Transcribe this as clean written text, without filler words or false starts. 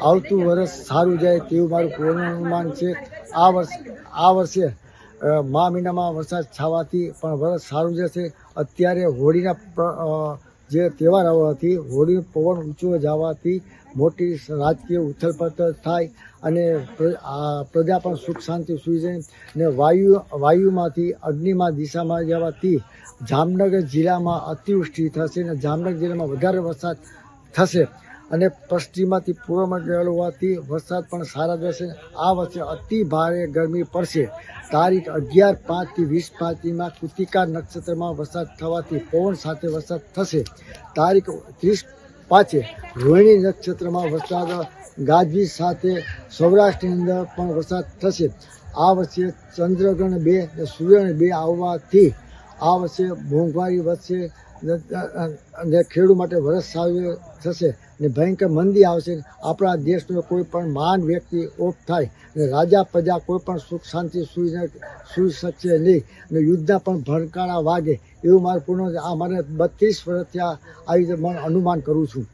આવતું વર્ષ સારું જાય તેવું મારું પૂર્ણ અનુમાન છે। આ વર્ષે મા મહિનામાં વરસાદ થવાથી પણ વરસ સારું જશે। અત્યારે હોળીના જે તહેવાર આવવાથી હોળીનો પવન ઊંચો જવાથી મોટી રાજકીય ઉથલપાથલ થાય અને પ્રજા પણ સુખ શાંતિ સુઈ જાય ને વાયુમાંથી અગ્નિમાં દિશામાં જવાથી જામનગર જિલ્લામાં અતિવૃષ્ટિ થશે અને જામનગર જિલ્લામાં વધારે વરસાદ થશે અને પશ્ચિમમાંથી પૂર્વમાં ગયેલો હોવાથી વરસાદ પણ સારા જશે। આ વર્ષે અતિ ભારે ગરમી પડશે। તારીખ 11/5 થી 20/5માં કૃતિકા નક્ષત્રમાં વરસાદ થવાથી પવન સાથે વરસાદ થશે। તારીખ 30/5 રોહિણી નક્ષત્રમાં વરસાદ ગાજવીજ સાથે સૌરાષ્ટ્રની અંદર પણ વરસાદ થશે। આ વર્ષે ચંદ્રગ્રહણ 2 અને સૂર્યગ્રહણ 2 આવવાથી આ વર્ષે મોંઘવારી વધશે અને ખેડૂત માટે વરસ સારું થશે ને ભયંકર મંદી આવશે। આપણા દેશનો કોઈ પણ મહાન વ્યક્તિ ઓફ થાય અને રાજા પ્રજા કોઈ પણ સુખ શાંતિ સુઈ શકશે નહીં અને યુદ્ધના પણ ભણકારા વાગે એવું મારું પૂર્ણ આ મને 32 વર્ષથી આવી રીતે અનુમાન કરું છું।